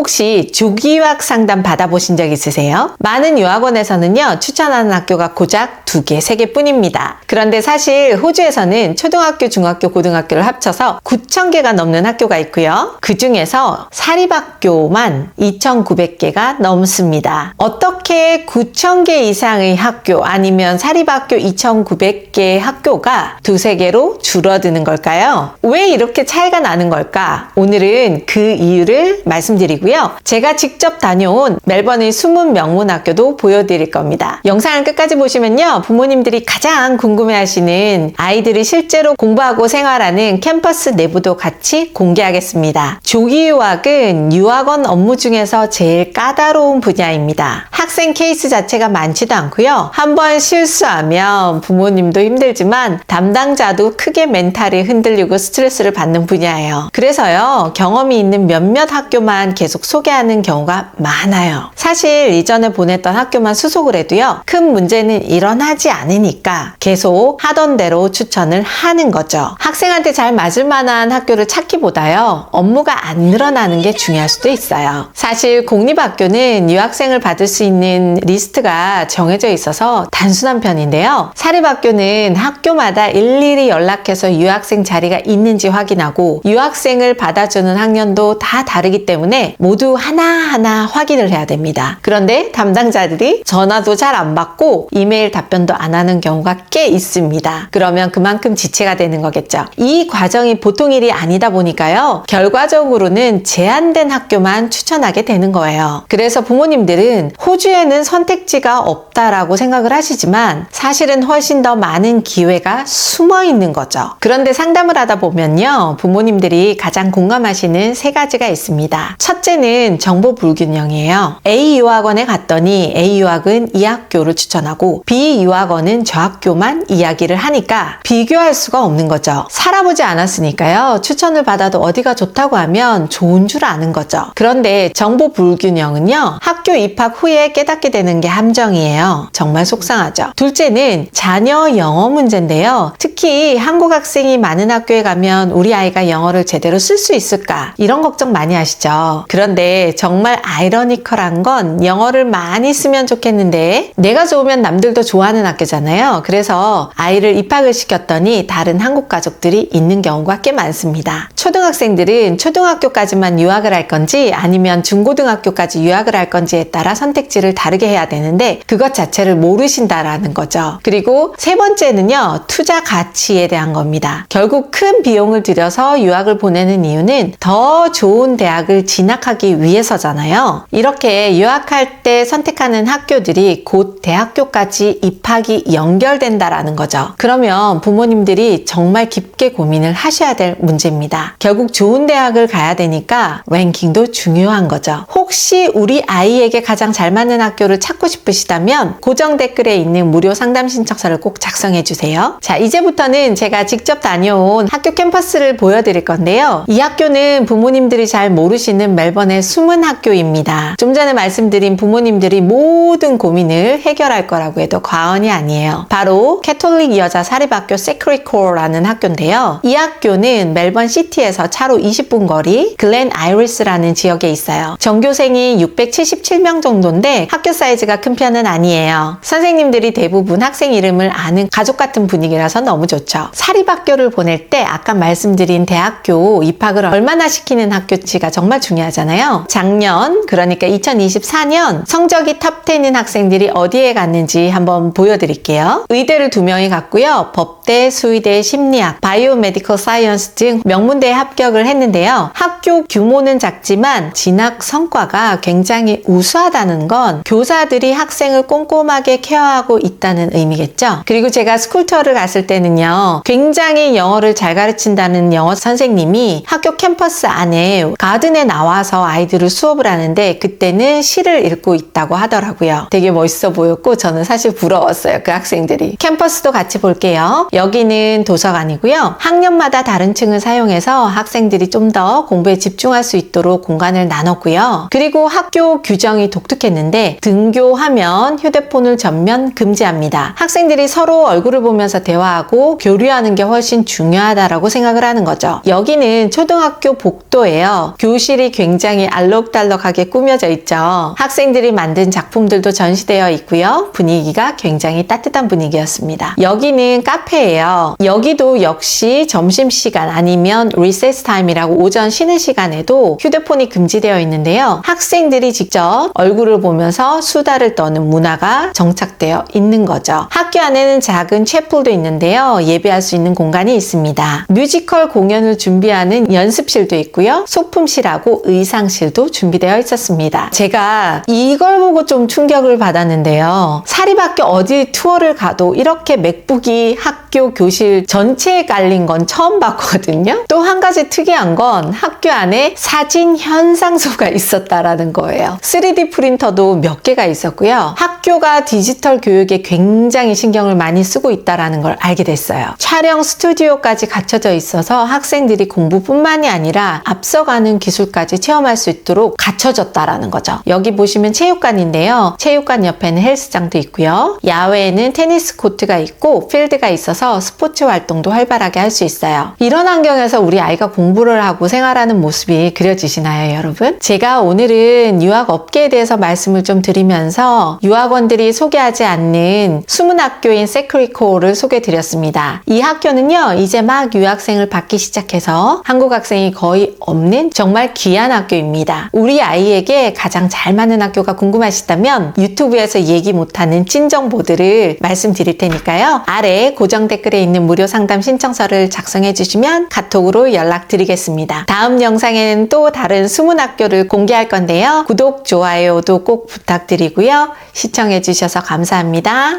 혹시 조기 유학 상담 받아보신 적 있으세요? 많은 유학원에서는요, 추천하는 학교가 고작 2개, 3개 뿐입니다. 그런데 사실 호주에서는 초등학교, 중학교, 고등학교를 합쳐서 9,000개가 넘는 학교가 있고요. 그 중에서 사립학교만 2,900개가 넘습니다. 어떻게 9,000개 이상의 학교 아니면 사립학교 2,900개 학교가 2-3개로 줄어드는 걸까요? 왜 이렇게 차이가 나는 걸까? 오늘은 그 이유를 말씀드리고요. 제가 직접 다녀온 멜번의 숨은 명문학교도 보여드릴 겁니다. 영상을 끝까지 보시면요, 부모님들이 가장 궁금해하시는 아이들이 실제로 공부하고 생활하는 캠퍼스 내부도 같이 공개하겠습니다. 조기 유학은 유학원 업무 중에서 제일 까다로운 분야입니다. 학생 케이스 자체가 많지도 않고요. 한번 실수하면 부모님도 힘들지만 담당자도 크게 멘탈이 흔들리고 스트레스를 받는 분야예요. 그래서요, 경험이 있는 몇몇 학교만 계속 소개하는 경우가 많아요. 사실 이전에 보냈던 학교만 수속을 해도요, 큰 문제는 일어나지 않으니까 계속 하던 대로 추천을 하는 거죠. 학생한테 잘 맞을 만한 학교를 찾기보다요, 업무가 안 늘어나는 게 중요할 수도 있어요. 사실 공립학교는 유학생을 받을 수 있는 리스트가 정해져 있어서 단순한 편인데요. 사립학교는 학교마다 일일이 연락해서 유학생 자리가 있는지 확인하고 유학생을 받아주는 학년도 다 다르기 때문에 모두 하나하나 확인을 해야 됩니다. 그런데 담당자들이 전화도 잘 안 받고 이메일 답변도 안 하는 경우가 꽤 있습니다. 그러면 그만큼 지체가 되는 거겠죠. 이 과정이 보통 일이 아니다 보니까요, 결과적으로는 제한된 학교만 추천하게 되는 거예요. 그래서 부모님들은 호주에는 선택지가 없다라고 생각을 하시지만 사실은 훨씬 더 많은 기회가 숨어 있는 거죠. 그런데 상담을 하다 보면요, 부모님들이 가장 공감하시는 3가지가 있습니다. 첫째는 정보 불균형이에요. A 유학원에 갔더니 A 유학은 이 학교를 추천하고 B 유학원은 저 학교만 이야기를 하니까 비교할 수가 없는 거죠. 살아보지 않았으니까요, 추천을 받아도 어디가 좋다고 하면 좋은 줄 아는 거죠. 그런데 정보 불균형은요, 학교 입학 후에 깨닫게 되는 게 함정이에요. 정말 속상하죠. 둘째는 자녀 영어 문제인데요. 특히 한국 학생이 많은 학교에 가면 우리 아이가 영어를 제대로 쓸 수 있을까? 이런 걱정 많이 하시죠. 그런데 정말 아이러니컬한 건 영어를 많이 쓰면 좋겠는데 내가 좋으면 남들도 좋아하는 학교잖아요. 그래서 아이를 입학을 시켰더니 다른 한국 가족들이 있는 경우가 꽤 많습니다. 초등학생들은 초등학교까지만 유학을 할 건지 아니면 중고등학교까지 유학을 할 건지에 따라 선택지를 다르게 해야 되는데 그것 자체를 모르신다라는 거죠. 그리고 3번째는요, 투자 가치에 대한 겁니다. 결국 큰 비용을 들여서 유학을 보내는 이유는 더 좋은 대학을 진학하기 위해서잖아요. 이렇게 유학할 때 선택하는 학교들이 곧 대학교까지 입학이 연결된다라는 거죠. 그러면 부모님들이 정말 깊게 고민을 하셔야 될 문제입니다. 결국 좋은 대학을 가야 되니까 랭킹도 중요한 거죠. 혹시 우리 아이에게 가장 잘 맞는 학교를 찾고 싶으시다면 고정 댓글에 있는 무료 상담 신청서를 꼭 작성해 주세요. 자, 이제부터는 제가 직접 다녀온 학교 캠퍼스를 보여드릴 건데요. 이 학교는 부모님들이 잘 모르시는 멜번의 숨은 학교입니다. 좀 전에 말씀드린 부모님들이 모든 고민을 해결할 거라고 해도 과언이 아니에요. 바로 캐톨릭 여자 사립학교 세크리코어라는 학교인데요. 이 학교는 멜번 시티에서 차로 20분 거리 글렌 아이리스라는 지역에 있어요. 전교생이 677명 정도인데 학교 사이즈가 큰 편은 아니에요. 선생님들이 대부분 학생 이름을 아는 가족 같은 분위기라서 너무 좋죠. 사립학교를 보낼 때 아까 말씀드린 대학교 입학을 얼마나 시키는 학교치가 정말 중요하잖아요. 작년, 그러니까 2024년 성적이 탑 10인 학생들이 어디에 갔는지 한번 보여드릴게요. 의대를 2명이 갔고요. 법대, 수의대, 심리학, 바이오메디컬 사이언스 등 명문대에 합격을 했는데요. 학교 규모는 작지만 진학 성과가 굉장히 우수하다는 건 교사들이 학생을 꼼꼼하게 케어하고 있다는 의미겠죠. 그리고 제가 스쿨 투어를 갔을 때는요, 굉장히 영어를 잘 가르친다는 영어 선생님이 학교 캠퍼스 안에 가든에 나와서 아이들을 수업을 하는데 그때는 시를 읽고 있다고 하더라고요. 되게 멋있어 보였고 저는 사실 부러웠어요. 그 학생들이. 캠퍼스도 같이 볼게요. 여기는 도서관이고요. 학년마다 다른 층을 사용해서 학생들이 좀 더 공부에 집중할 수 있도록 공간을 나눴고요. 그리고 학교 규정이 독특했는데 등교하면 휴대폰을 전면 금지합니다. 학생들이 서로 얼굴을 보면서 대화하고 교류하는 게 훨씬 중요하다라고 생각을 하는 거죠. 여기는 초등학교 복도예요. 교실이 굉장히 알록달록하게 꾸며져 있죠. 학생들이 만든 작품들도 전시되어 있고요. 분위기가 굉장히 따뜻한 분위기였습니다. 여기는 카페예요. 여기도 역시 점심시간 아니면 리세스 타임이라고 오전 쉬는 시간에도 휴대폰이 금지되어 있는데요. 학생들이 직접 얼굴을 보면서 수다를 떠는 문화가 정착되어 있는 거죠. 학교 안에는 작은 채플도 있는데요. 예배할 수 있는 공간이 있습니다. 뮤지컬 공연을 준비하는 연습실도 있고요. 소품실하고 의상실도 준비되어 있었습니다. 제가 이걸 보고 좀 충격을 받았는데요. 사립학교 어디 투어를 가도 이렇게 맥북이 학교 교실 전체에 깔린 건 처음 봤거든요. 또 한 가지 특이한 건 학교 안에 사진 현상소가 있었다라는 거예요. 3D 프린터도 몇 개가 있었고요. 학교가 디지털 교육에 굉장히 신경을 많이 쓰고 있다라는 걸 알게 됐어요. 촬영 스튜디오까지 갖춰져 있어서 학생들이 공부뿐만이 아니라 앞서가는 기술까지 체험할 수 있도록 갖춰졌다라는 거죠. 여기 보시면 체육관인데요. 체육관 옆에는 헬스장도 있고요. 야외에는 테니스 코트가 있고 필드가 있어서 스포츠 활동도 활발하게 할 수 있어요. 이런 환경에서 우리 아이가 공부를 하고 생활하는 모습이 그려지시나요, 여러분? 제가 오늘은 유학 업계에 대해서 말씀을 좀 드리면서 유학원들이 소개하지 않는 숨은 학교인 세크리코를 소개드렸습니다. 이 학교는요, 이제 막 유학생을 받기 시작해서 한국 학생이 거의 없는 정말 귀한 학교입니다. 우리 아이에게 가장 잘 맞는 학교가 궁금하시다면 유튜브에서 얘기 못하는 찐정보들을 말씀드릴 테니까요. 아래 고정 댓글에 있는 무료 상담 신청서를 작성해 주시면 카톡으로 연락드리겠습니다. 다음 영상에는 또 다른 숨은 학교를 공개할 건데요. 구독, 좋아요도 꼭 부탁드리고요. 시청해 주셔서 감사합니다.